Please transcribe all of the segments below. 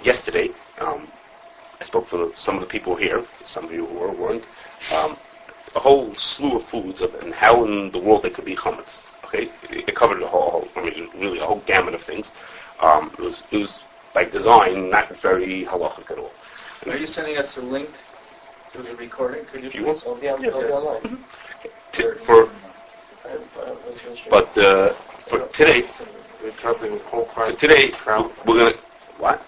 yesterday, I spoke for some of the people here, some of you who weren't, a whole slew of foods and how in the world they could be chametz. Okay, it covered really a whole gamut of things. It was by design not very halachic at all. Are you sending us a link to the recording? Could you please? Oh, yeah, online. For today, we're going to what?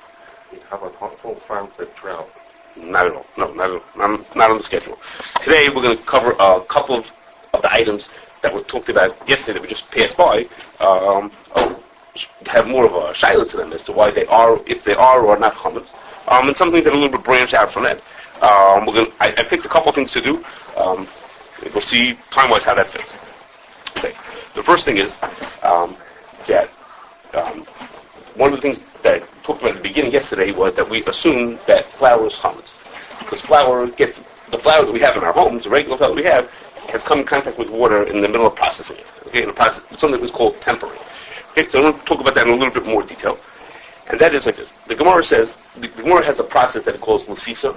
We have a whole farm to trout. Not at all. No, not on the schedule. Today we're going to cover a couple of the items that were talked about yesterday that we just passed by. Have more of a shiloh to them as to why they are, if they are or not chametz, and some things that are a little bit branch out from that. I picked a couple of things to do. We'll see time-wise how that fits. Okay. The first thing is that one of the things that I talked about at the beginning yesterday was that we assume that flour is chametz, because the flour that we have in our homes, the regular flour we have, has come in contact with water in the middle of processing it. Okay, in the process, something that's called tempering. Okay, so I'm going to talk about that in a little bit more detail. And that is like this. The Gemara says, the Gemara has a process that it calls l'sisa.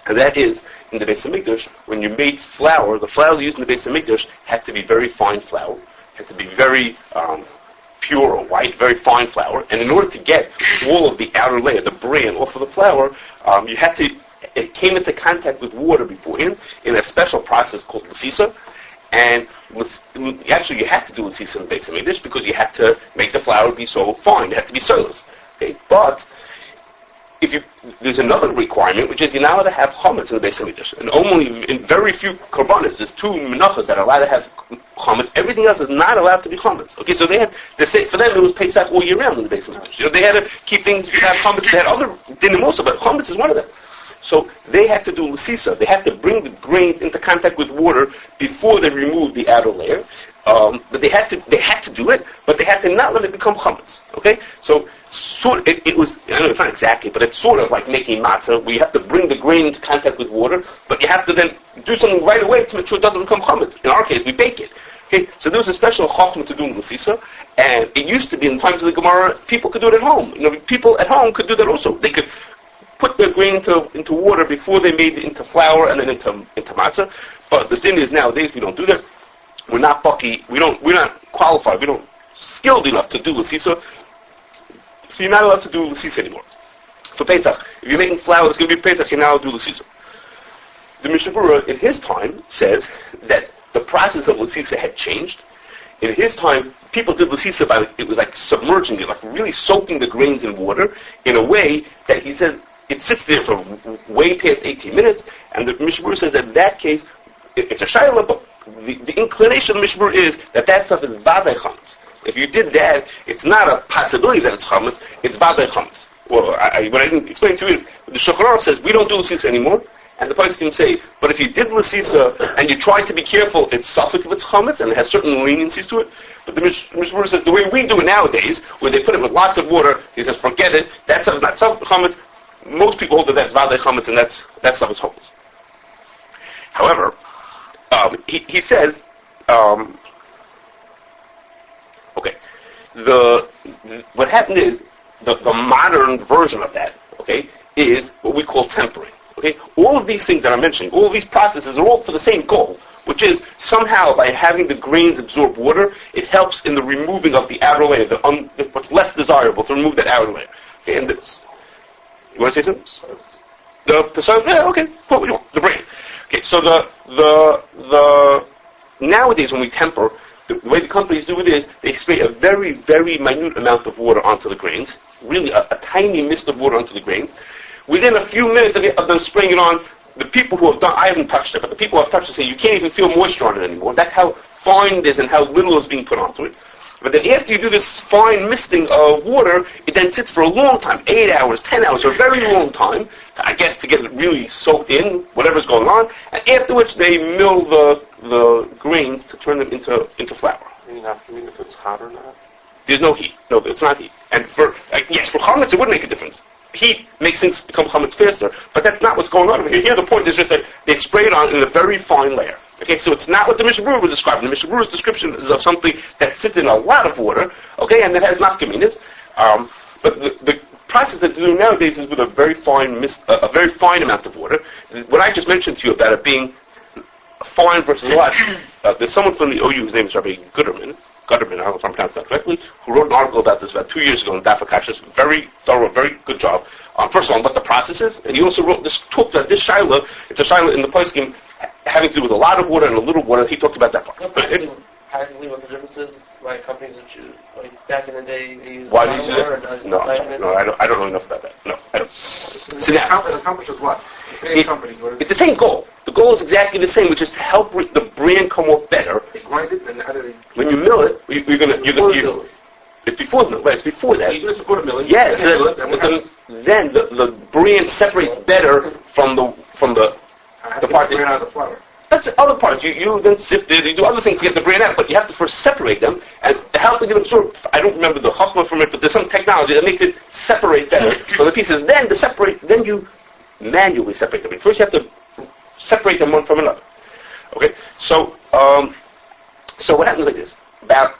And that is, in the Beis HaMikdash, when you made flour, the flour used in the Beis HaMikdash had to be very fine flour, had to be very pure or white, very fine flour. And in order to get all of the outer layer, the bran, off of the flour, it came into contact with water beforehand in a special process called l'sisa. And actually, you had to do l'sisa in the Beis HaMikdash because you had to make the flour be so fine. It had to be soiless. Okay? But there's another requirement, which is you're not allowed to have chametz in the Beis HaMikdash. And only in very few korbanos, there's 2 menachos that are allowed to have chametz. Everything else is not allowed to be chametz. Okay, so for them it was Pesach all year round in the Beis HaMikdash. They had to keep things, have chametz. They had other dinim also, but chametz is one of them. So they had to do l'sisa. They had to bring the grains into contact with water before they removed the outer layer. But they had to do it, but they had to not let it become chametz. Okay, so it was, I don't know, it's not exactly, but it's sort of like making matzah, where you have to bring the grain into contact with water, but you have to then do something right away to make sure it doesn't become chametz. In our case, we bake it. Okay, so there was a special chachma to doing l'sisa, and it used to be in times of the Gemara, people could do it at home. People at home could do that also. They could put their grain into water before they made it into flour and then into matzah. But the thing is, nowadays we don't do that. We're not bucky. We're not qualified. We're not skilled enough to do l'sisa. So you're not allowed to do l'sisa anymore. For Pesach, if you're making flour, it's going to be Pesach. You're now allowed to do l'sisa. The Mishnah Berurah, in his time, says that the process of l'sisa had changed. In his time, people did l'sisa by, it was like submerging it, like really soaking the grains in water in a way that he says it sits there for way past 18 minutes, and the Mishnah Berurah says that in that case, it's a shayla, but the inclination of the Mishnah Berurah is that stuff is vadei chametz. If you did that, it's not a possibility that it's chametz, it's vadei chametz. Well, what I didn't explain to you is, the Shulchan Aruch says, we don't do l'sisa anymore, and the Pesach can say, but if you did l'sisa, and you tried to be careful, it's suffix if it's chametz, and it has certain leniencies to it. But the Mishnah Berurah says, the way we do it nowadays, where they put it with lots of water, he says, forget it, that stuff is not chametz. Most people hold that that's vadei chametz, and that stuff is chametz. However, he says, okay, what happened is, the modern version of that, okay, is what we call tempering. Okay, all of these things that I'm mentioning, all of these processes are all for the same goal, which is somehow by having the grains absorb water, it helps in the removing of the outer layer, what's less desirable, to remove that outer layer. Okay, and this. You want to say something? The Pesach? Yeah, okay. What we want? The brain. Okay, so the nowadays when we temper, the way the companies do it is they spray a very, very minute amount of water onto the grains, really a tiny mist of water onto the grains. Within a few minutes of them spraying it on, the people who have done, I haven't touched it, but the people who have touched it say you can't even feel moisture on it anymore. That's how fine it is and how little is being put onto it. But then after you do this fine misting of water, it then sits for a long time, 8 hours, 10 hours, a very long time, I guess to get it really soaked in, whatever's going on, and after which they mill the grains to turn them into flour. You have to mean if it's hot or not? There's no heat. No, it's not heat. And for chametz it would make a difference. Heat makes things become chametz faster, but that's not what's going on over here. Here the point is just that they spray it on in a very fine layer. Okay, so it's not what the Mishnah Berurah was describing. The Mishnah Berurah's description is of something that sits in a lot of water, okay, and that has nafkaminas. But the process that they do nowadays is with a very fine amount of water. What I just mentioned to you about it being fine versus a lot, there's someone from the OU, his name is Rabbi Gutterman, I don't know if I'm pronouncing that correctly, who wrote an article about this about 2 years ago in Daf Kashrus. Very thorough, very good job. First of all, what the process is, and he also wrote this talk about this shaila. It's a shaila in the poskim having to do with a lot of water and a little water. He talked about that part. Practically, what the difference is, why companies that you, like back in the day, they used Why do you do water that? and No, I don't know enough about that. No, I don't. So now, it accomplishes what? It's the same goal. The goal is exactly the same, which is to help the bran come off better. They grind it, and how do they? When you mill it, you're gonna. It's before the mill, right? It's before that. You do this before the milling. Yes. Then the bran separates better from the part that out of the flour. That's the other parts. You then sift it, you do other things to get the bran out, but you have to first separate them, and to help it get absorbed, I don't remember the chachma from it, but there's some technology that makes it separate better from the pieces. Then you manually separate them. First you have to separate them one from another. Okay? So what happens like this? About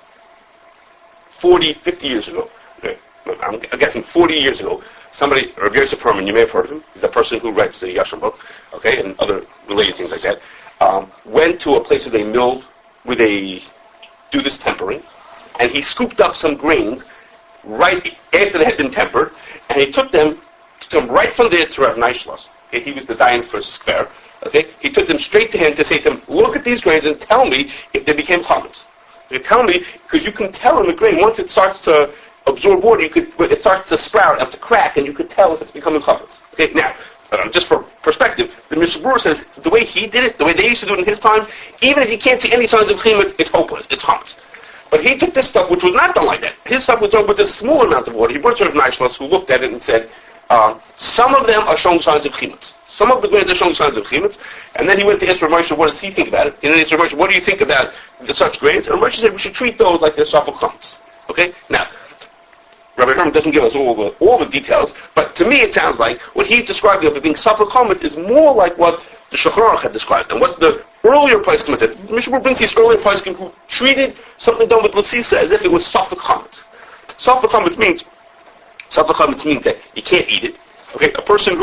40, 50 years ago, okay, I'm guessing 40 years ago, somebody, Rabbi Yosef Herman, you may have heard of him, he's the person who writes the Yashar book, okay, and other related things like that, went to a place where they do this tempering, and he scooped up some grains right after they had been tempered, and he took them right from there to Rav Neishlos. Okay, he was the dayan for Skver. Okay, he took them straight to him to say to him, look at these grains and tell me if they became chametz. You tell me, because you can tell in the grain, once it starts to absorb water, it starts to sprout and to crack, and you could tell if it's becoming chametz. Okay, now, just for perspective, the Mishabur says the way he did it, the way they used to do it in his time, even if you can't see any signs of chametz, it's hopeless, it's chametz. But he took this stuff, which was not done like that. His stuff was done with this small amount of water. He brought it to Rav Neishlos, who looked at it and said, some of them are showing signs of chametz. Some of the grains are showing signs of chametz. And then he went to ask Rav Moshe, what does he think about it? And then he asked Rav Moshe, what do you think about such grains? And Rav Moshe said, we should treat those like they're safek chametz. Okay? Now, Rabbi Herman doesn't give us all the details, but to me it sounds like what he's describing of it being safek chametz is more like what the Shulchan Aruch had described, and what the earlier poskim said. Mishabur brings these earlier poskim who treated something done with Lasisa as if it was safek chametz. Safek chametz means that you can't eat it. Okay, a person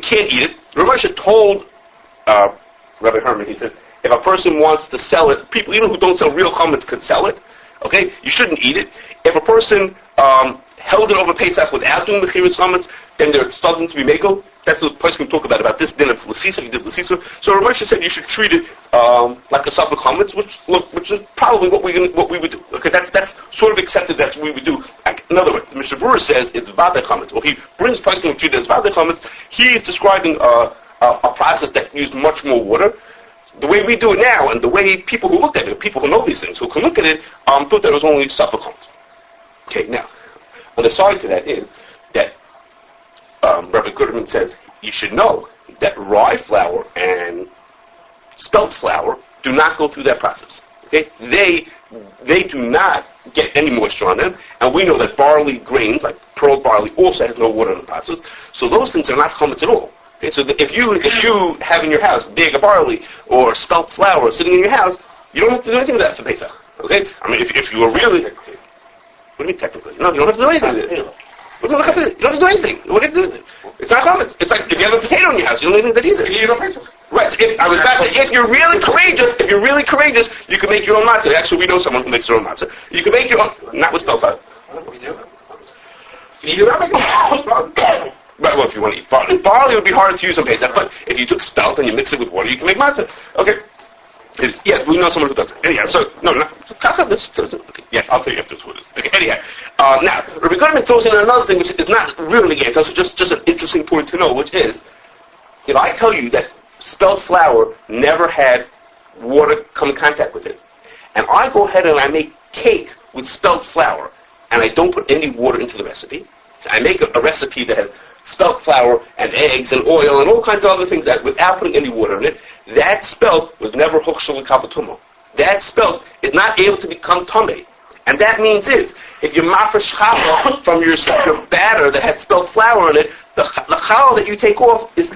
can't eat it. Rav Moshe told Rabbi Herman, he says, if a person wants to sell it, people even who don't sell real chametz could sell it. Okay, you shouldn't eat it. If a person held it over Pesach without doing the Mechiras chametz, then they're starting to be meko. That's what the person can talk about this din of Lasisa, if you did Lasisa. So Rav Moshe said you should treat it like a safek chametz, which is probably what we would do. Okay, that's sort of accepted. That's what we would do. In other words, the Mishabur says it's vade chametz. Well, he brings person who treat it as vade chametz. He is describing a process that used much more water. The way we do it now, and the way people who looked at it, people who know these things, who can look at it, thought that it was only safek chametz. Okay, now, on the side to that is that Rabbi Goodman says you should know that rye flour and spelt flour do not go through that process. Okay, they do not get any moisture on them, and we know that barley grains, like pearl barley, also has no water in the process. So those things are not chametz at all. Okay, so if you have in your house bag of barley or spelt flour sitting in your house, you don't have to do anything with that for Pesach. Okay, I mean if you are really, what do you mean technically? No, you don't have to do anything with it. You don't have to do anything. What do you have to do with it? It's not chametz. It's like if you have a potato in your house, you don't need that either. You don't Pesach. Right. So if you're really courageous, you can make your own matzah. Actually, we know someone who makes their own matzah. You can make your own, not with spelt flour. We do. Can you do that? Right, well, if you want to eat barley. Barley would be harder to use on Pesach, but if you took spelt and you mix it with water, you can make matzah. Okay. Yeah, we know someone who does it. Anyhow, so, okay. Yes, I'll tell you afterwards what it is. Okay, anyhow. Now, Rabbi Goodman throws in another thing which is not really the answer, so just an interesting point to know, which is, if I tell you that spelt flour never had water come in contact with it, and I go ahead and I make cake with spelt flour, and I don't put any water into the recipe, I make a recipe that has spelt flour and eggs and oil and all kinds of other things that without putting any water in it, that spelt was never hukshel l'kavatumo. That spelt is not able to become tamei. And that means if you mafresh challah from your batter that had spelt flour in it, the challah that you take off is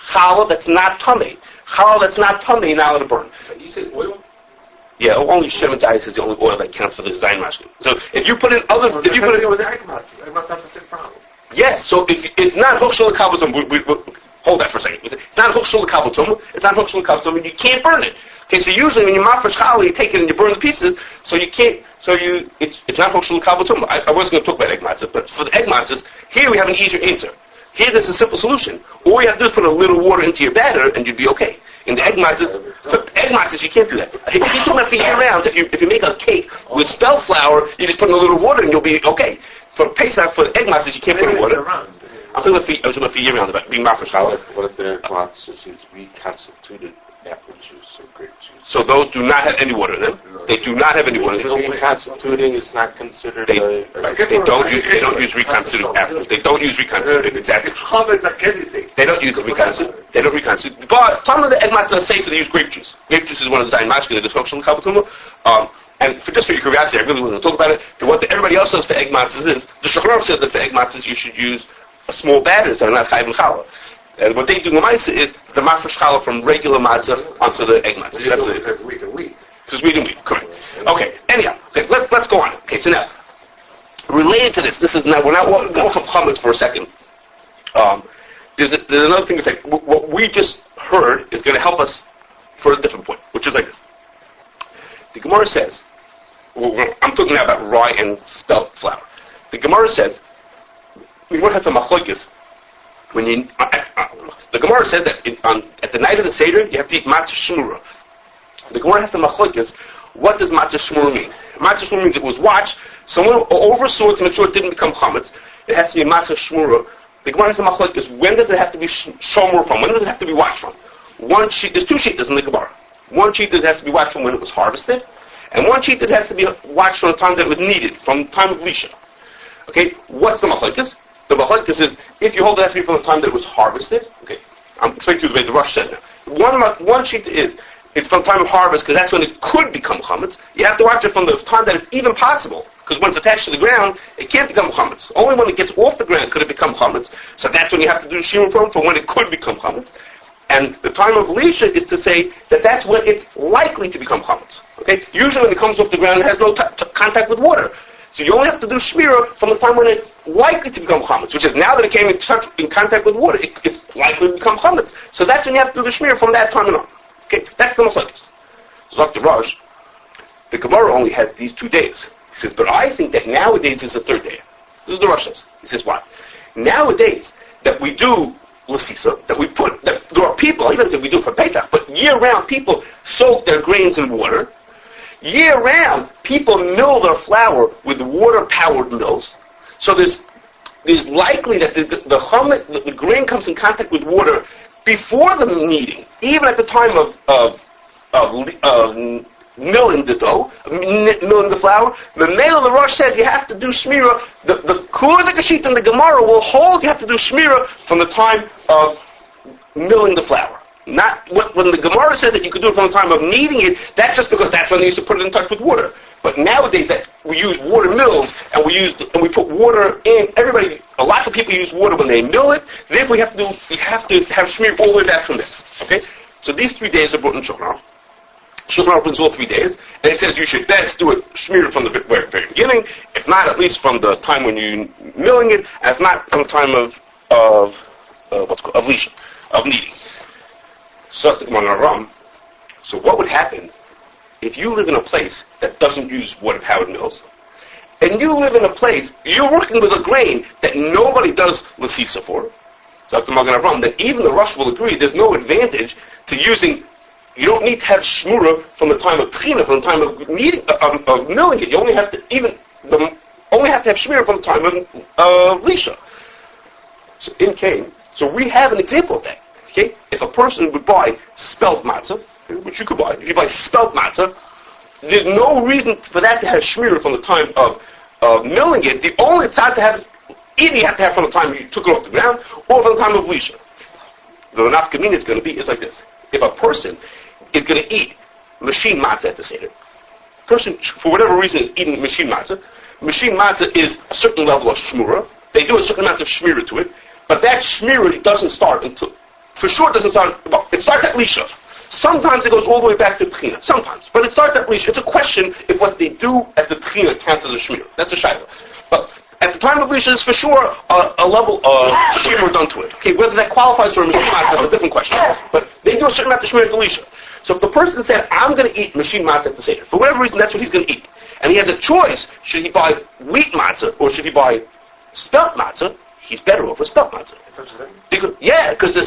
challah that's not tamei. Challah that's not tamei, not allowed to burn. You said oil? Yeah, only Chametz is the only oil that counts for the Zayin Mashkin. So if you put in other, if you put in, it was egg matzah. Egg matzah have the same problem. yes. So if it's not Hukshul Kabatum, hold that for a second. It's not Hukshul Kabatum. It's not Hukshul Kabatum, and you can't burn it. Okay, so usually when you mafresh challah, you take it and you burn the pieces. So you can't. So it's not Hukshul Kabatum. I wasn't going to talk about egg matzah, but for the egg matzahs, here we have an easier answer. Here, there's a simple solution. All you have to do is put a little water into your batter, and you'd be okay. In the egg matzahs, for egg matzahs, you can't do that. If you're talking about for year-round, if you make a cake with spelt flour, you just put in a little water, and you'll be okay. For Pesach, for egg matzahs, you can't put in water. I'm talking about for year-round, about being mafresh challah. What if the egg matzah is reconstituted apple juice or grape juice? So those do not have any water in them. They do not have any water in them. Reconstituting is not considered. They don't use reconstituted apples. They don't use reconstituted. Exactly. They don't use reconstituted. They don't reconstitute. But some of the egg matzah are safer. They use grape juice. Grape juice is one of the Zayin Mashkin, the dysfunctional kabatuma. And just for your curiosity, I really wasn't going to talk about it. What everybody else does for egg matzahs is the Shulchan says that for egg matzahs you should use small batters that are not chayv and challah. And what they do in Maisa is the mafresh challah from regular matzah onto the egg matzah. Because wheat and wheat. Because wheat and wheat, correct. Okay, anyhow, okay, let's go on. Okay, so now, related to this is now, we're not off of Chametz for a second. There's another thing that's like, what we just heard is going to help us for a different point, which is like this. The Gemara says, I'm talking now about rye and spelt flour. The Gemara says, the Gemara has some machlokes. When the Gemara says that at the night of the Seder, you have to eat matzah shmura. The Gemara has some machlokes. What does matzah shmura mean? Matzah shmura means it was watched. Someone oversaw it to make sure it didn't become chametz. It has to be matzah shmura. The Gemara has some machlokes. When does it have to be shomur from? When does it have to be watched from? There's two sheetas in the Gemara. One sheet that has to be watched from when it was harvested, and one sheet that has to be watched from the time that it was needed, from the time of Lisha. Okay, what's the machlokes? The machlokes is, if you hold it has to be from the time that it was harvested, okay, I'm explaining to you the way the Rosh says now. One sheet is, it's from the time of harvest, because that's when it could become chametz. You have to watch it from the time that it's even possible, because when it's attached to the ground, it can't become chametz. Only when it gets off the ground could it become chametz. So that's when you have to do shiur from when it could become chametz. And the time of Lisha is to say that that's when it's likely to become chametz. Okay? Usually when it comes off the ground, it has no contact with water. So you only have to do shmira from the time when it's likely to become chametz, which is now that it came in contact with water, it's likely to become chametz. So that's when you have to do the shmira from that time and on. Okay? That's the machlokes. Zok the Rosh, the Gemara only has these 2 days. He says, but I think that nowadays is the third day. This is the Rosh says. He says, why? Nowadays, that we do l'sisa, that there are people, he doesn't say we do it for Pesach, but year-round people soak their grains in water. Year-round, people mill their flour with water-powered mills. So there's likely that the grain comes in contact with water before the kneading, even at the time of milling the dough, milling the flour. The male of the Rosh says you have to do shmira. The Kur, the Kashit, and the Gemara will hold you have to do shmira from the time of milling the flour. Not when the Gemara says that you could do it from the time of kneading it. That's just because that's when they used to put it in touch with water. But nowadays that we use water mills and we put water in. Lots of people use water when they mill it. Therefore, we have to have shmir all the way back from there. Okay. So these 3 days are brought in Shulchan. Shulchan brings all 3 days, and it says you should best do it shmir from the very beginning. If not, at least from the time when you're milling it, and if not, from the time of lisha, of kneading. So what would happen if you live in a place that doesn't use water-powered mills, and you live in a place, you're working with a grain that nobody does l'sisa for, Dr. Magen Avram, that even the Rosh will agree there's no advantage to using, you don't need to have shmura from the time of tchina, from the time of kneading, of milling it. You only have to have shmura from the time of lisha. So in Cain, so we have an example of that. Okay? If a person would buy spelt matzah, which you could buy, if you buy spelt matzah, there's no reason for that to have shmira from the time of milling it. The only time to have, either you have to have from the time you took it off the ground, or from the time of lisha. The nafkamina is going to be is like this. If a person is going to eat machine matzah at the Seder, person, for whatever reason, is eating machine matzah is a certain level of shmura. They do a certain amount of shmira to it, but that shmira doesn't start until, for sure it doesn't start, well, it starts at lisha. Sometimes it goes all the way back to Tchina. Sometimes. But it starts at Lisha. It's a question if what they do at the Tchina counts as a Shmir. That's a Shaila. But at the time of Lisha is for sure a level of Shmir done to it. Okay, whether that qualifies for a machine matzah is a different question. But they do a certain amount of Shmir at the Lisha. So if the person said, I'm going to eat machine matzah at the Seder, for whatever reason that's what he's going to eat, and he has a choice, should he buy wheat matzah or should he buy spelt matzah, he's better off with spelt matzah. Because the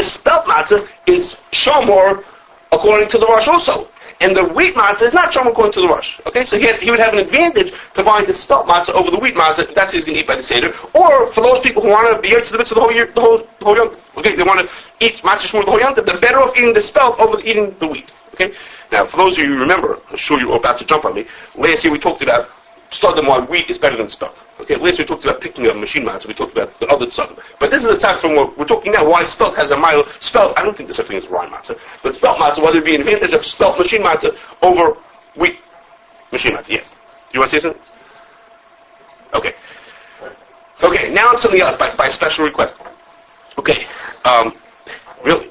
spelt matzah is shomor according to the Rosh also. And the wheat matzah is not shomor according to the Rosh. Okay, so he would have an advantage to buying the spelt matzah over the wheat matzah if that's what he's going to eat by the Seder. Or for those people who want to be here to the mitzvah the whole year, the whole yom, okay, they want to eat matzah shmur the whole yom, they're better off eating the spelt over eating the wheat. Okay? Now, for those of you who remember, I'm sure you're about to jump on me, last year we talked about studim why wheat is better than spelt. Okay, last year we talked about picking up machine matzah, we talked about the other studim. But this is a time from what we're talking now, why spelt has a mile. Spelt, I don't think there's such thing as rye matzah, but spelt matzah, whether it be an advantage of spelt machine matzah over wheat machine matzah. Yes. Do you want to say something? Okay. Okay, now it's something else by special request. Okay, really.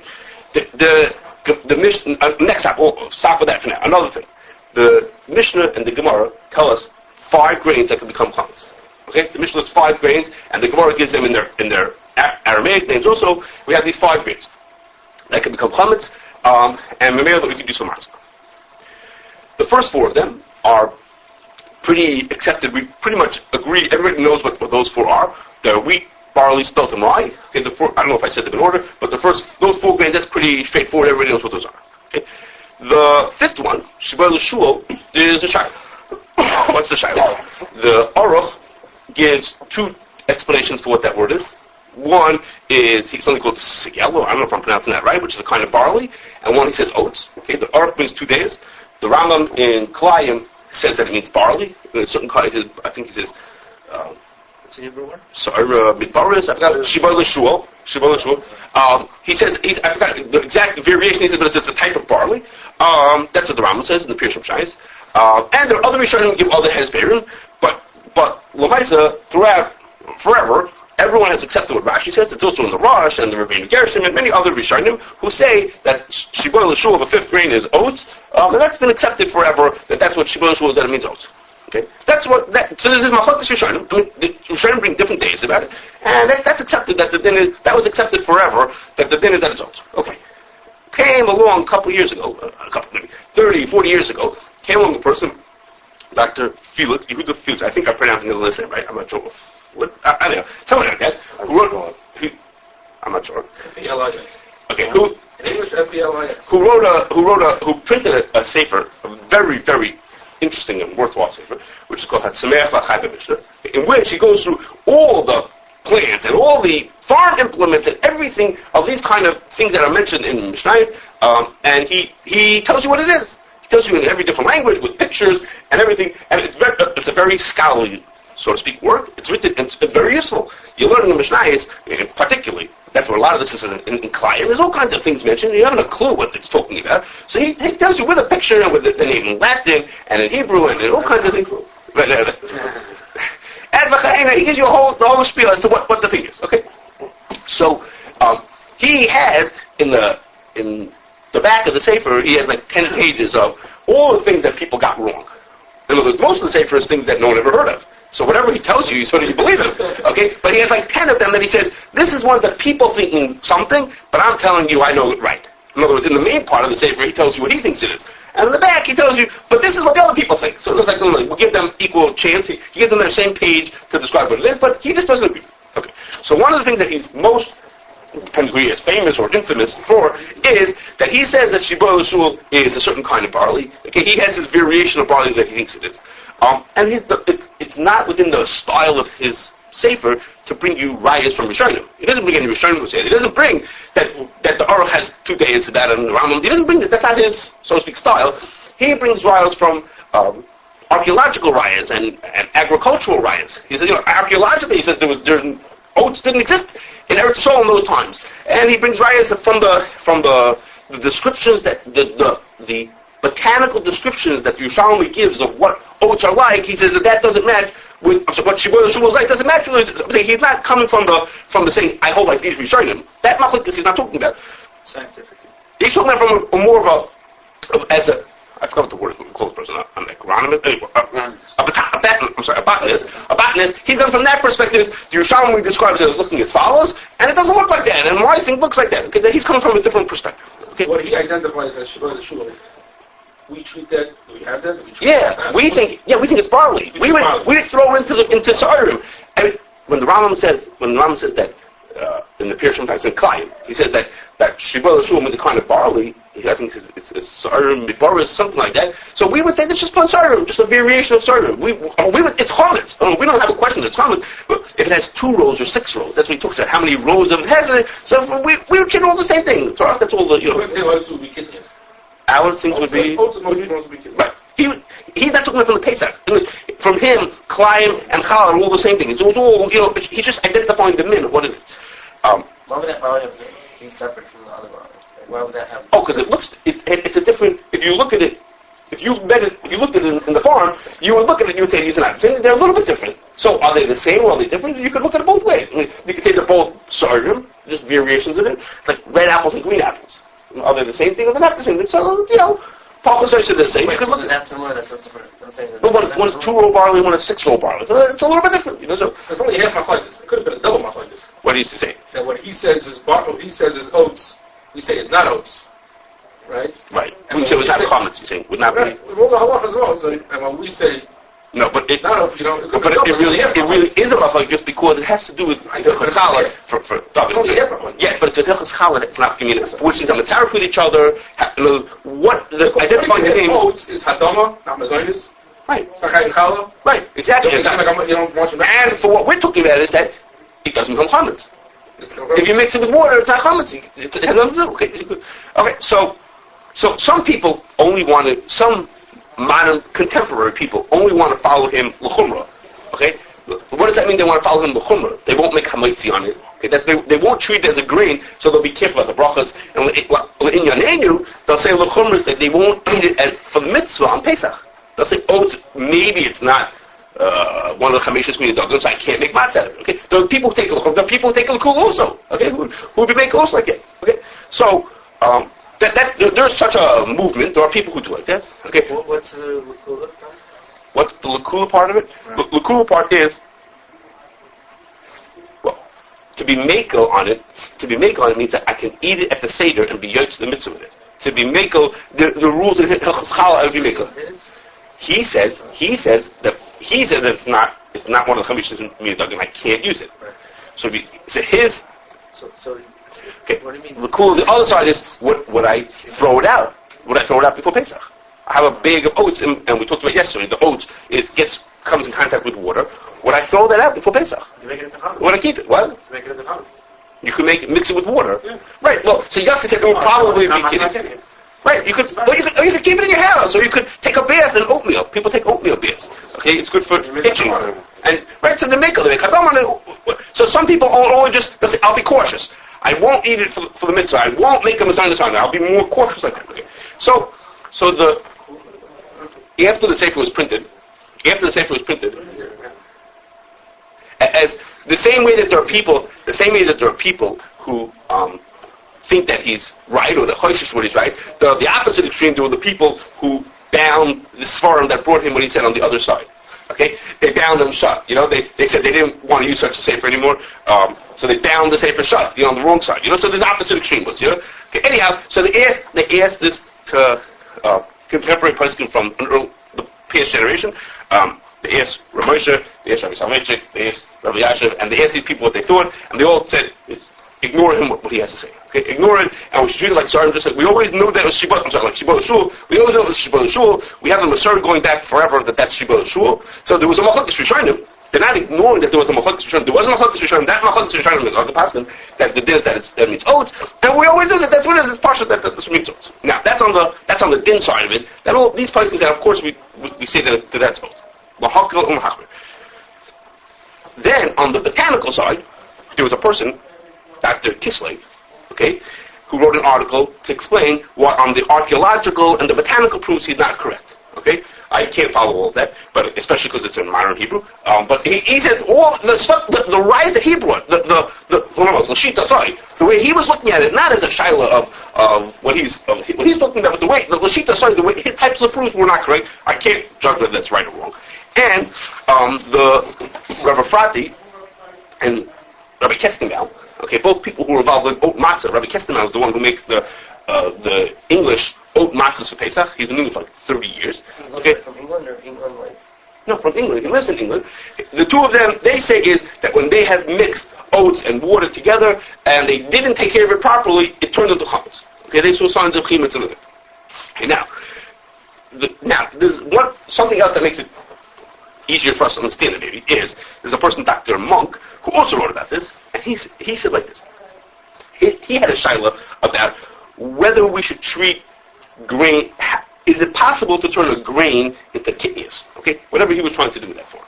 The Mishnah, next time, stop with that for now. Another thing. The Mishnah and the Gemara tell us 5 grains that can become chametz. Okay? The Mishnah is 5 grains, and the Gemara gives them in their Aramaic names also. We have these 5 grains that can become chametz, and maybe that we can do some matzah. The first 4 of them are pretty accepted. We pretty much agree. Everybody knows what those 4 are. They're wheat, barley, spelt, and rye. Okay, I don't know if I said them in order, but those 4 grains, that's pretty straightforward. Everybody knows what those are. Okay? The 5th one, Shibor L'Shul, is a Shaila. What's the Shaila? The Aruch gives 2 explanations for what that word is. One is something called Sigel, I don't know if I'm pronouncing that right, which is a kind of barley, and one he says oats. Okay, the Aruch means 2 days. The Rambam in Kalayim says that it means barley. In a certain kind, I think he says. What's the Hebrew word? Sorry, Midbaris, I forgot. Shibor L'Shul. He says, I forgot the exact variation he says, but it's a type of barley. That's what the Rambam says in the Pirush Shais. And there are other Rishonim who give other hesberim, but Lamaisa, throughout, forever, everyone has accepted what Rashi says. It's also in the Rosh and the Rabbeinu Gershom and many other Rishonim who say that Shibor L'Shul of a 5th grain is oats, and that's been accepted forever, that's what Shibor L'Shul is, that it means oats. Okay, so this is Machlokes Rishonim. I mean, the Rishonim bring different days about it, and that's accepted that the din is, that was accepted forever, that the din is that it's oats. Okay. Came along a couple years ago, maybe 30, 40 years ago, came along a person, Dr. Felix, Yehuda Felix, I think I'm pronouncing his last name right, I'm not sure. I don't know, someone like that, who wrote, I'm not sure. Okay, who printed a sefer, a very, very interesting and worthwhile sefer, which is called Hatzameach L'Chai Mishnah, in which he goes through all the plants and all the farm implements and everything of these kind of things that are mentioned in Mishnayos, and he tells you what it is. He tells you in every different language with pictures and everything, and it's a very scholarly, so to speak, work. It's written, and it's very useful. You learn in the Mishnayos, particularly, that's where a lot of this is in Klayim. There's all kinds of things mentioned. You haven't a clue what it's talking about. So he tells you with a picture and with the name in Latin and in Hebrew and in all kinds of things. And he gives you the whole spiel as to what the thing is. Okay, so he has in the back of the sefer, he has like 10 pages of all the things that people got wrong. In other words, most of the sefer is things that no one ever heard of. So whatever he tells you, you believe him. Okay? But he has like 10 of them that he says, this is ones that people think something, but I'm telling you I know it right. In other words, in the main part of the sefer, he tells you what he thinks it is. And in the back, he tells you, but this is what the other people think. So it's like, we'll give them equal chance. He gives them their same page to describe what it is, but he just doesn't agree. Okay. So one of the things that he's most, depending who he is, famous or infamous for, is that he says that Shibor L'Shul is a certain kind of barley. Okay, he has his variation of barley that he thinks it is. And it's not within the style of his sefer to bring you rayas from Rishonim. He doesn't bring any Rishonim who say it. He doesn't bring that the Aruch has 2 days about it and the Rambam. He doesn't bring that. That's not his, so to speak, style. He brings rayas from archaeological rayas and agricultural rayas. He says, archaeologically, he says oats didn't exist in Eretz Yisrael in those times. And he brings rayas from the descriptions that the botanical descriptions that Yerushalmi gives of what oats are like. He says that doesn't match with what Shibor L'Shul is like. Doesn't match with. He's not coming from the saying I hold like these Rishonim. That machlokes he's not talking about. Scientifically. He's talking about from a more of as a, I forgot what the word is, close person, an agronomist, a botanist. A botanist, he's going from that perspective, the Yerushalmi describes it as looking as follows, and it doesn't look like that, and my thing looks like that. Okay, he's coming from a different perspective. Okay? So what he identifies as Shabbat Shul, we treat that, do we have that? We think it's barley. We throw into Sarim. And when the Rambam says that, in the Pirush sometimes in Klayim, he says that Shibboleth Shul with the kind of barley, I think it's Sarim Midbar, something like that. So we would say that's just one Sarim, just a variation of Sarim. It's Chametz. We don't have a question it's Chametz, but if it has 2 rows or 6 rows, that's what he talks about, how many rows of it has. So we would treat all the same thing. So that's all the, would be kidneys. Our things would be... Right. He's not talking about from the Pesach. From him, Klayim and Chal are all the same thing. It's all, he's just identifying the min of what it is. Why would that barley be separate from the other barley? Why would that happen? Because it's a different, if you look at it, if you looked at it in the farm, you would look at it and you would say these are not the same. They're a little bit different. So are they the same or are they different? You could look at it both ways. You could say they're both sorghum, just variations of it. It's like red apples and green apples. Are they the same thing or they're not the same thing? So, Paul says the same. Wait, so that's similar, that's different. I'm saying but one is 2-row barley, one is 6-row barley. So it's a little bit different, So it's only half machlokes. It could have been a double machlokes. What he used to say? That what he says is oats. We say it's not oats, right? Right. And we say it was not Chametz. You saying would not be. Right. Well, the halacha as well. So, and when we say no, but it not, it really is a machlokes just because it has to do with hilchos challah for David. Yes, but it's a hilchos challah. It's not. Which is a matzah with each other. What the identifying the name oats is hadama, not mazonis. Right. Sakay challah. Right. Exactly. And for what we're talking about is that it doesn't become chametz. If you mix it with water, it's not chametz. It has nothing to do. Okay. So some people only want to. Some modern contemporary people only want to follow him l'chumra. Okay. What does that mean? They want to follow him l'chumra. They won't make chametz on it. Okay. That they won't treat it as a grain, so they'll be careful about the brachas. And in Yanenu, they'll say l'chumra that they won't eat it for the mitzvah on Pesach. They'll say, maybe it's not one of the chameshus minidagim, so I can't make matzah out of it. Okay, there are people who take l'chum, there are people who take l'kul also. Okay, who would make also like that. Okay, so there's such a movement. There are people who do like that. Okay, what's the l'kula part? What's the l'kula part of it? Right. L'kula part is to be makel on it. To be makel on it means that I can eat it at the seder and be yotz the mitzvah with it. To be makel, the rules of hilchos challah of be makel. He says that it's not one of the chamishas minidagim. I can't use it. Right. So his. So okay. What do you mean? The other side is would I throw it out? Would I throw it out before Pesach? I have a bag of oats, and we talked about yesterday. The oats comes in contact with water. Would I throw that out before Pesach? You make it into chametz. Would I keep it? What? You make it into chametz. You could mix it with water. Yeah. Right. Well, so Yossi said it would probably be kidding. Right, you could keep it in your house, or you could take a bath in oatmeal. People take oatmeal baths. Okay, it's good for itching. And right, so they make it. So some people only they'll say, I'll be cautious. I won't eat it for the mitzvah. I won't make a matzah. I'll be more cautious like that. Okay. So after the sefer was printed, as the same way that there are people who think that he's right, or the choishish what he's right. The opposite extreme, there were the people who bound the svarim that brought him what he said on the other side. Okay, they bound them shut. They said they didn't want to use such a sefer anymore, so they bound the sefer shut. On the wrong side. So the opposite extreme was. Okay, anyhow, so they asked this to contemporary poskim from the past generation. They asked Rav Moshe, they asked Rabbi Salmechik, they asked Rabbi Yashiv, and they asked these people what they thought, and they all said, ignore him what he has to say. Okay, ignore it, and we should treat it like Sarim just said. We always knew that it was Shibboleth Shul. We always knew it was Shibboleth Shul. We have the Masar going back forever that's Shibboleth Shul. So there was a Machlokes Rishonim. They're not ignoring that there was a Machlokes Rishonim. There was a Machlokes Rishonim. That Machlokes Rishonim is Arga Paskin, that the din that means oats, and we always knew that's what it is. It's partial that this means oats. Now that's on the din side of it. That all these parties that of course we say that that's oats. Then on the botanical side, there was a person, Dr. Kislev, okay, who wrote an article to explain what on the archaeological and the botanical proofs he's not correct. Okay, I can't follow all of that, but especially because it's in modern Hebrew. But he says all the rise that he brought, the way he was looking at it, not as a shaila of what he's looking at, but the way the Lashita, the way his types of proofs were not correct. I can't judge whether that's right or wrong. And the Rabbi Frati and Rabbi Kestenbaum, okay, both people who were involved in oat matzah. Rabbi Kestenbaum is the one who makes the English oat matzahs for Pesach. He's been doing it for like 30 years. Okay. From England or England like? No, from England. He lives in England. The two of them, they say, is that when they had mixed oats and water together and they didn't take care of it properly, it turned into chametz. Okay, they saw signs of chametz in it. Okay, now there's something else that makes it easier for us to understand it, maybe, is there's a person, Dr. Monk, who also wrote about this, and he said like this. He had a shaila about whether we should treat grain. Is it possible to turn a grain into kidneys? Okay, whatever he was trying to do that for.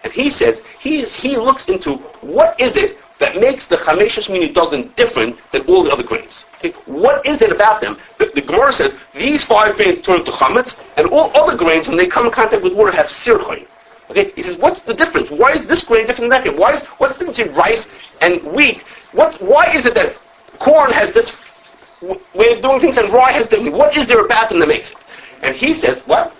And he says he looks into what is it that makes the chameshus mini dogan different than all the other grains. Okay? What is it about them? The Gemara says these 5 grains turn into chametz, and all other grains, when they come in contact with water, have sirchoin. Okay, he says, what's the difference? Why is this grain different than that grain? What's the difference between rice and wheat? Why is it that corn has this way of doing things and rye has different? What is there about them that makes it? And he says, what?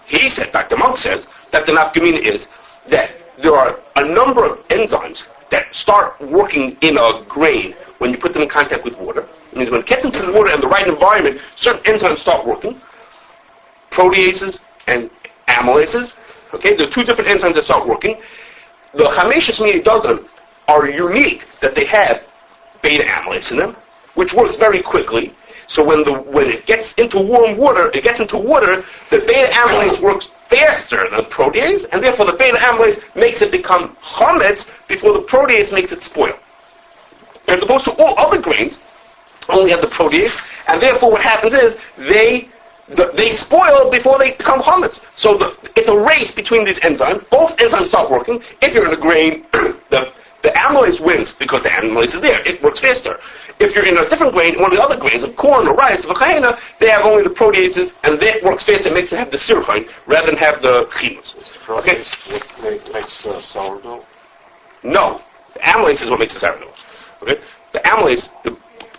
He said, Dr. Monk says, that the nafkamina is that there are a number of enzymes that start working in a grain when you put them in contact with water. It means when it gets into the water and the right environment, certain enzymes start working. Proteases and amylases. Okay, there are 2 different enzymes that start working. The chameshus mini dogan are unique that they have beta amylase in them, which works very quickly. So when it gets into warm water, the beta amylase works faster than protease, and therefore the beta amylase makes it become chametz before the protease makes it spoil. As opposed to all other grains, only have the protease, and therefore what happens is they spoil before they become chametz. So it's a race between these enzymes. Both enzymes start working. If you're in a grain, the amylase wins because the amylase is there. It works faster. If you're in a different grain, one of the other grains, of corn or rice, of a kahena, they have only the proteases, and that works faster and makes them have the sirchoin rather than have the chimus. Okay? What makes sourdough? No. The amylase is what makes the sourdough. Okay? The amylase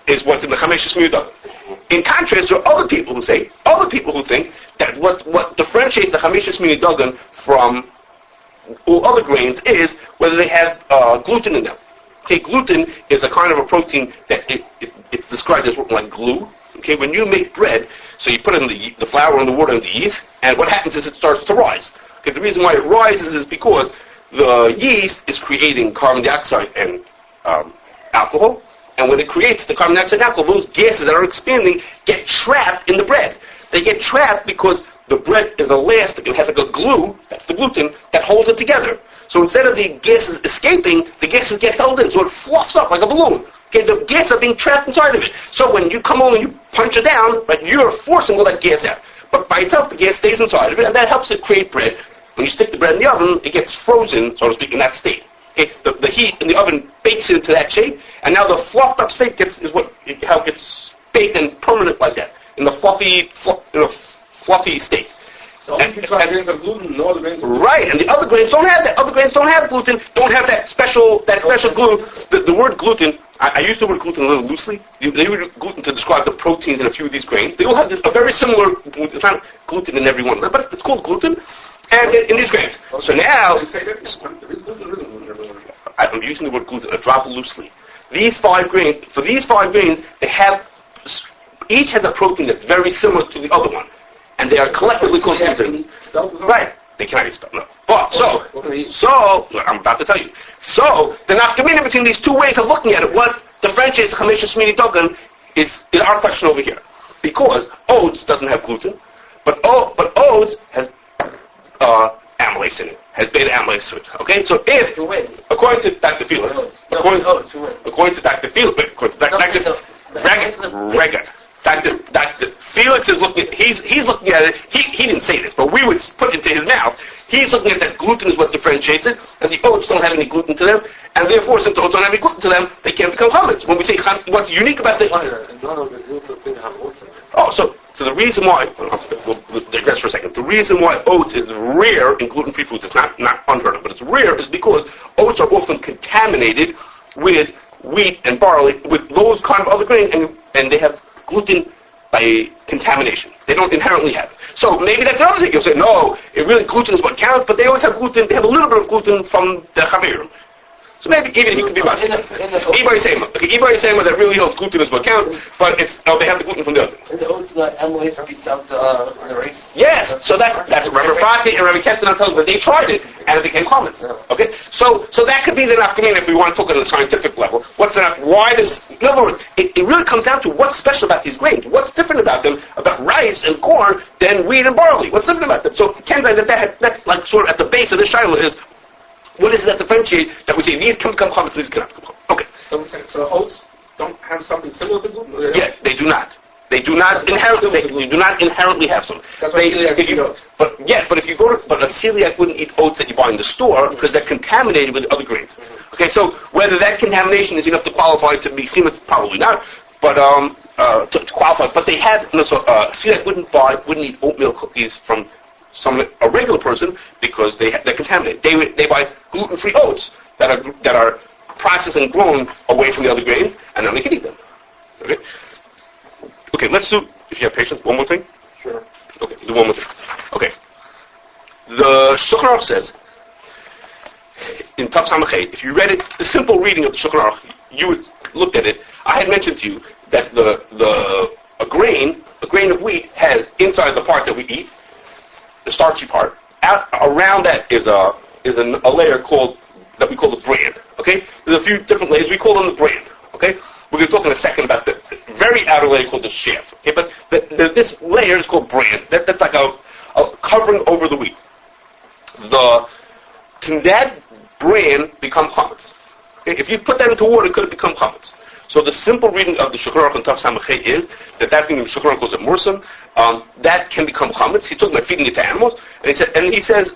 is what's in the chameshus mini dogan. In contrast, there are other people who think that what differentiates the chameshus mini dogan from all other grains is whether they have gluten in them. Okay, gluten is a kind of a protein that it's described as working like glue. Okay, when you make bread, so you put in the flour and the water and the yeast, and what happens is it starts to rise. Okay, the reason why it rises is because the yeast is creating carbon dioxide and alcohol, and when it creates the carbon dioxide and alcohol, those gases that are expanding get trapped in the bread. They get trapped because the bread is elastic and has like a glue, that's the gluten, that holds it together. So instead of the gases escaping, the gases get held in, so it fluffs up like a balloon. Okay, the gases are being trapped inside of it. So when you come over and you punch it down, right, you're forcing all that gas out. But by itself, the gas stays inside of it, and that helps it create bread. When you stick the bread in the oven, it gets frozen, so to speak, in that state. Okay, the heat in the oven bakes it into that shape, and now the fluffed up state how it gets baked and permanent like that, in the fluffy state. So all these grains have gluten, no other grains have gluten. Right, and the other grains don't have that. Other grains don't have gluten, don't have that special glue. The word gluten, I use the word gluten a little loosely. They use gluten to describe the proteins in a few of these grains. They all have a very similar, it's not gluten in every one of them, but it's called gluten, and in these grains. So now, I'm using the word gluten, I drop it loosely. These 5 grains, they have, each has a protein that's very similar to the other one. And they are collectively called gluten. Right. They cannot be spelled. No. But, so, I'm about to tell you. So, the nafkamina between these 2 ways of looking at it, what differentiates chameshus mini dogan is our question over here. Because oats doesn't have gluten, but oats has amylase in it, has beta amylase to it. Okay? So if, according to Dr. Felix, according to Dr. Felix, Dr. Felix is looking. He's looking at it. He didn't say this, but we would put it into his mouth. He's looking at that gluten is what differentiates it, and the oats don't have any gluten to them, and therefore, since the oats don't have any gluten to them, they can't become chametz. When we say what's unique about the So the reason why, we'll digress for a second, the reason why oats is rare in gluten-free foods, it's not unheard of, but it's rare, is because oats are often contaminated with wheat and barley, with those kind of other grains, and they have gluten by contamination. They don't inherently have it. So maybe that's another thing. You'll say, no, gluten is what counts, but they always have gluten, they have a little bit of gluten from the chaverim. So maybe even he could be matzah. Ibai Sema that really holds gluten is what counts, but they have the gluten from the other. And the oats, the amylase beats out the rice. Yes, so that's Rabbi Frati and Rabbi Kessler telling that they tried it and it became chametz. Okay, so that could be the nafkamina if we want to talk on the scientific level. Why does? In other words, it really comes down to what's special about these grains. What's different about them, about rice and corn, than wheat and barley? What's different about them? So Ken said that's like sort of at the base of the shiloh is. What is it that differentiates that we say these can become chametz, these cannot become chametz? Okay. So oats don't have something similar to gluten? Yeah, they do not. They do not inherently have some. That's why celiac eat oats. But if you go to, but a celiac wouldn't eat oats that you buy in the store because they're contaminated with other grains. Okay, so whether that contamination is enough to qualify to be chametz, probably not. But to qualify, but they have. Celiac wouldn't eat oatmeal cookies from a regular person because they're contaminated. They buy gluten-free oats that are processed and grown away from the other grains, and then they can eat them. Okay, let's do, if you have patience, one more thing? Sure. Okay, do one more thing. Okay. The Shulchan Aruch says, in Taf Samachet, if you read it, the simple reading of the Shulchan Aruch, you looked at it, I had mentioned to you that a grain of wheat has inside the part that we eat, the starchy part. Around that is a layer that we call the bran. Okay, there's a few different layers. We call them the bran. Okay, we're going to talk in a second about the very outer layer called the chaff. Okay, but this layer is called bran. That's like a covering over the wheat. Can that bran become chametz? Okay? If you put that into water, could it become chametz? So the simple reading of the Shulchan Aruch and Taf Samachet is that thing the Shulchan Aruch calls it mursam, that can become chametz. He's talking about feeding it to animals, and he says,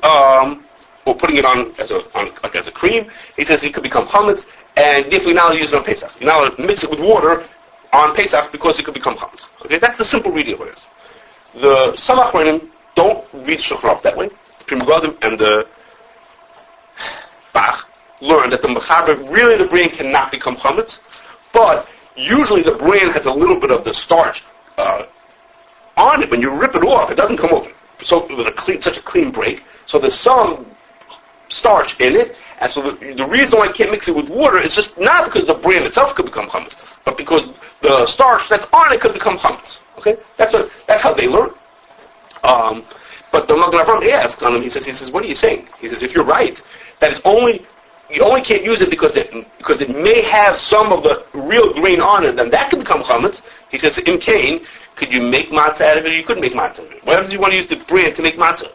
or putting it on as a cream. He says it could become chametz, and if we're not use it on Pesach, you're not allowed to mix it with water on Pesach because it could become chametz. Okay, that's the simple reading of what it is. The Samach Renim don't read the Shulchan Aruch that way. The Pri Megadim and the Bach learn that the mechaber really the bran cannot become chametz. But usually the bran has a little bit of the starch on it. When you rip it off, it doesn't come off. So with such a clean break. So there's some starch in it, and so the reason why I can't mix it with water is just not because the bran itself could become chametz, but because the starch that's on it could become chametz. Okay, that's how they learn. But the Magen Avraham asks on him. He says, what are you saying? He says, if you're right, that you only can't use it because it may have some of the real grain on it, then that could become chametz. He says, in Cain, could you make matzah out of it, or you couldn't make matzah out of it? Why would you want to use the bran to make matzah?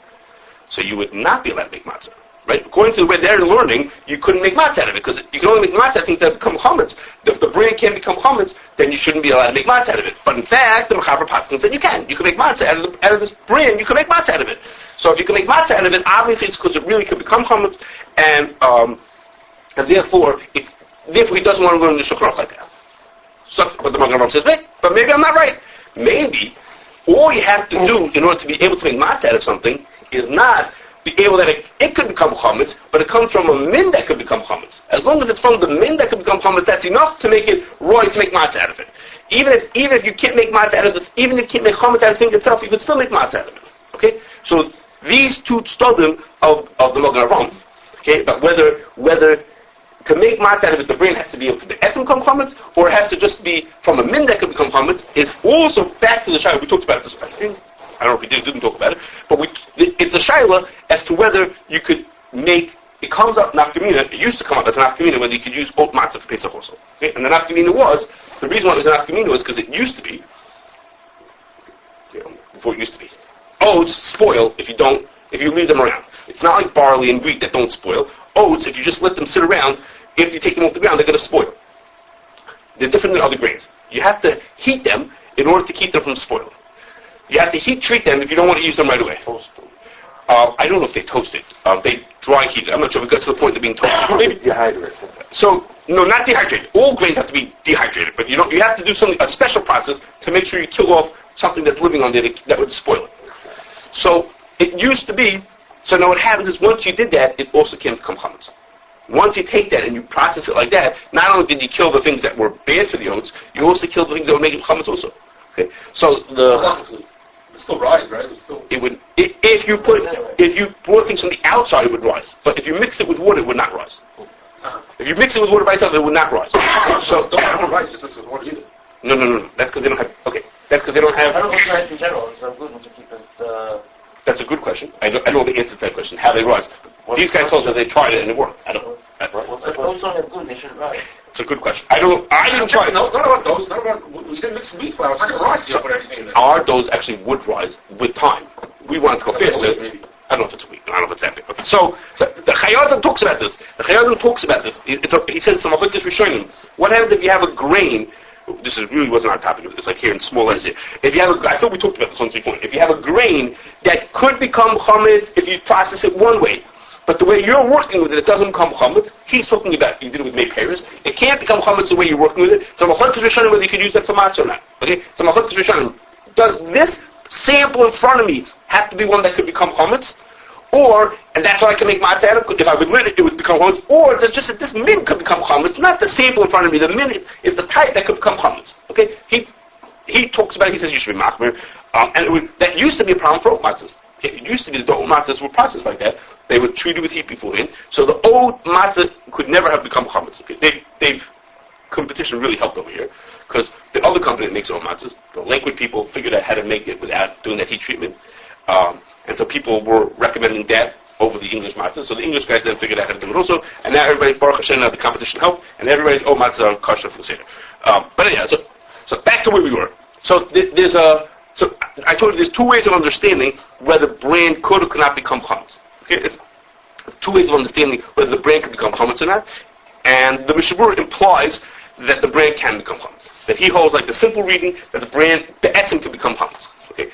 So you would not be allowed to make matzah. Right? According to the way they're learning, you couldn't make matzah out of it, because you can only make matzah out of things that become chametz. If the bran can't become chametz, then you shouldn't be allowed to make matzah out of it. But in fact, the Mechaber Paskin said you can. You can make matzah out of this bran, you can make matzah out of it. So if you can make matzah out of it, obviously it's because it really could become chametz, and therefore he doesn't want to learn the Shulchan Aruch like that. So, but the Magen Avraham says, wait, but maybe I'm not right. Maybe all you have to do in order to be able to make matzah out of something is not be able that it could become chametz, but it comes from a min that could become chametz. As long as it's from the min that could become chametz, that's enough to make it right to make matzah out of it. Even if you can't make matzah out of it, even if you can't make chametz out of the thing itself, you could still make matzah out of it. Okay, so these two studim of the Magen Avraham. Okay, but whether to make matzah out of it, the brain has to be able to be etzem become chametz, or it has to just be from a min that could become chametz, is also back to the shayla. We talked about this, I think. I don't know if we didn't talk about it, but it's a shayla as to whether you could make, it comes up nafkamina, it used to come up as an nafkamina whether you could use oat matzah for Pesach also. Okay? And the nafkamina was, the reason why it was an nafkamina was because it used to be, before it used to be, oats spoil if you leave them around. It's not like barley and wheat that don't spoil. Oats, if you just let them sit around, if you take them off the ground, they're going to spoil. They're different than other grains. You have to heat them in order to keep them from spoiling. You have to heat treat them if you don't want to use them right away. I don't know if they toast it. They dry heat it. I'm not sure if it got to the point of being toasted. Maybe dehydrated. So no, not dehydrated. All grains have to be dehydrated, but you have to do a special process to make sure you kill off something that's living on there that would spoil it. So it used to be. So now what happens is once you did that, it also can become chametz. Once you take that and you process it like that, not only did you kill the things that were bad for the oats, you also killed the things that would make it chametz also. Okay, so It still rise, right? it would if you brought things from the outside, it would rise. But if you mix it with water, it would not rise. If you mix it with water by itself, it would not rise. So don't have rice, just mix it with water either. No. That's because they don't have. Okay, that's because they don't have. I don't know if rice in general is not gluten to keep it. That's a good question. I don't know the answer to that question. How they rise? These guys told us they tried it and it worked. I don't know. But oats don't have gluten; they shouldn't rise. It's a good question. I didn't try it. No, not about those. Not about. We didn't mix wheat flour. It's not going to rise. You don't put anything in there. Our doughs actually would rise with time. We wanted to go faster. Maybe. I don't know if it's a week. I don't know if it's that big. Okay. So the Chayyim talks about this. He says some machlokes rishonim. What happens if you have a grain? This really wasn't our topic. It's like here in small letters here. If you have I thought we talked about this once before. If you have a grain that could become chametz if you process it one way, but the way you're working with it, it doesn't become chametz. He's talking about you did it with May Paris. It can't become chametz the way you're working with it. So machlokes rishonim whether you could use that for matzah or not. Okay. So machlokes rishonim. Does this sample in front of me have to be one that could become chametz? Or, and that's why I can make matzah out of, if I would lit it, it would become chametz. Or, there's just that this min could become chametz, not the sample in front of me. The min is the type that could become chametz. Okay? He talks about it, he says you should be machmir. That used to be a problem for oat matzahs. Okay? It used to be that the oat matzahs were processed like that. They were treated with heat beforehand. So the oat matzah could never have become chametz. Okay? They've competition really helped over here. Because the other company that makes oat matzahs, the Lakewood people, figured out how to make it without doing that heat treatment. And so people were recommending that over the English matzah. So the English guys then figured out how to do it also. And now everybody, Baruch Hashem, now the competition helped. And everybody's oat matzahs are kosher for the Seder. But anyhow, so back to where we were. So so I told you there's two ways of understanding whether bran could or could not become chametz. Okay, it's two ways of understanding whether the bran could become chametz or not. And the Mishabur implies that the bran can become chametz. That he holds like the simple reading that the etzim can become chametz. Okay.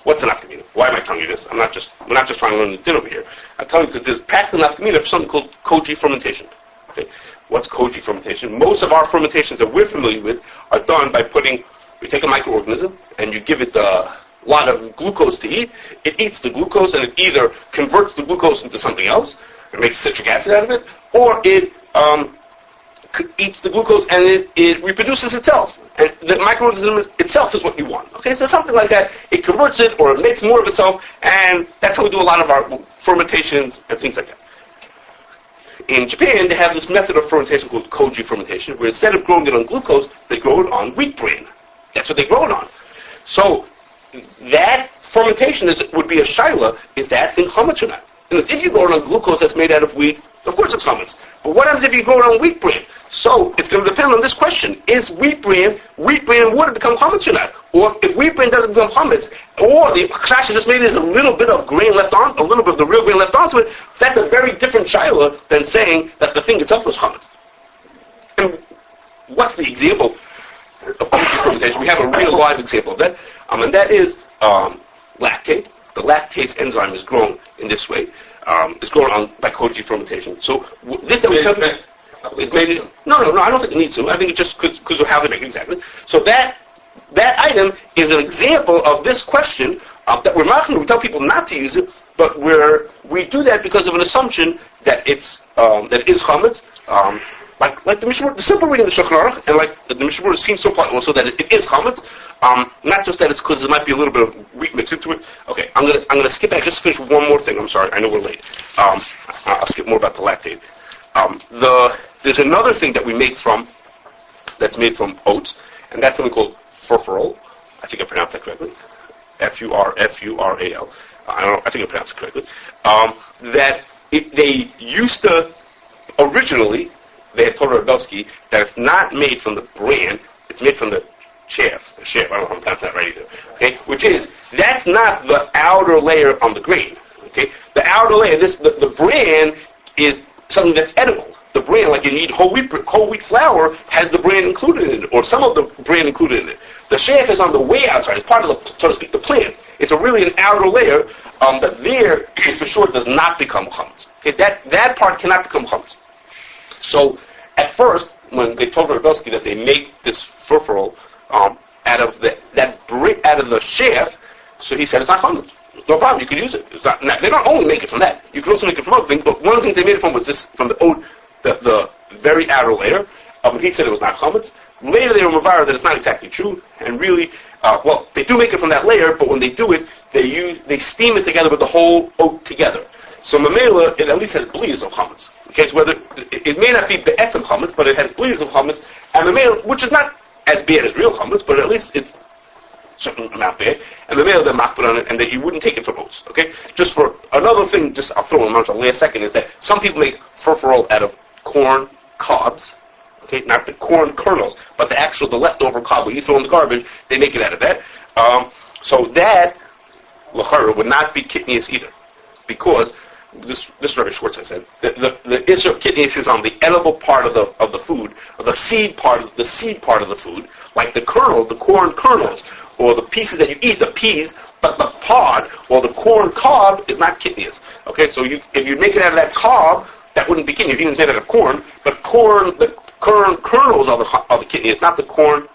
What's an nafkamina? Why am I telling you this? We're not just trying to learn the din over here. I'm telling you because there's practical nafkamina for something called Koji fermentation. Okay? What's Koji fermentation? Most of our fermentations that we're familiar with are done by you take a microorganism and you give it a lot of glucose to eat. It eats the glucose and it either converts the glucose into something else, it makes citric acid out of it, or it eats the glucose and it reproduces itself. And the microorganism itself is what you want. Okay, so something like that, it converts it or it makes more of itself, and that's how we do a lot of our fermentations and things like that. In Japan, they have this method of fermentation called Koji fermentation, where instead of growing it on glucose, they grow it on wheat bran. That's what they grow it on. So that fermentation would be a shaila, is that thing chametz or not? And if you grow it on glucose that's made out of wheat, of course it's chametz. But what happens if you grow it on wheat bran? So it's going to depend on this question: is wheat bran and water become chametz or not? Or if wheat bran doesn't become chametz, or the Kashrus just maybe there's a little bit of grain left on, a little bit of the real grain left onto it, that's a very different shaila than saying that the thing itself was chametz. And what's the example of Koji fermentation? We have a real live example of that, and that is lactate. The lactase enzyme is grown in this way. It's grown by Koji fermentation. So this that we tell you, it's made. No. I don't think it needs to. I think it just because of how they make it exactly. So that item is an example of this question that we're not going to tell people not to use it, but we do that because of an assumption that it is chametz. Like the Mishabur, the simple reading of the Shulchan Aruch, and like the Mishabur seems to apply also that it is chametz. Not just that it's because there might be a little bit of wheat mixed into it. Okay, I'm gonna skip back just to finish with one more thing. I'm sorry, I know we're late. I'll skip more about the lactate. There's another thing that we make that's made from oats, and that's something called furfural. I think I pronounced that correctly. Fural. I think I pronounced it correctly. They used to originally. They had told Rabelski that it's not made from the bran, it's made from the chaff. The chaff, I don't know if I'm pronouncing that right either. Okay? That's not the outer layer on the grain. Okay? The outer layer, the bran is something that's edible. The bran, like you need whole wheat flour, has the bran included in it, or some of the bran included in it. The chaff is on the way outside. It's part of the, so to speak, the plant. It's really an outer layer that there, for sure, does not become chametz. Okay? That part cannot become chametz. So, at first, when they told Rabelski that they make this furfural, out of the shaft, so he said it's not chametz. No problem, you can use it. It's not, they don't only make it from that. You can also make it from other things, but one of the things they made it from was this, from the oat, the very outer layer. He said it was not chametz. Later they were mavar that it's not exactly true, and really, they do make it from that layer, but when they do it, they steam it together with the whole oat together. So mamela, it at least has bleeds of chametz. Okay, so whether it may not be be'etzem chametz, but it has bleeds of chametz, and mamela, which is not as bad as real chametz, but at least it's certain amount bad, and the male that makbid on it, and that you wouldn't take it from oats. Okay, just for another thing, I'll throw in the last second, is that some people make furfural out of corn cobs. Okay, not the corn kernels, but the leftover cob when you throw in the garbage, they make it out of that. So that l'chara would not be kitnius either, because this Rabbi Schwartz has said the issue of kitnius is on the edible part of the food, or the seed part of the food, like the corn kernels, or the pieces that you eat, the peas, but the pod or the corn cob is not kitnius. Okay, so if you make it out of that cob, that wouldn't be kitnius. Even made out of corn, but the corn kernels are the kitnius, not the corn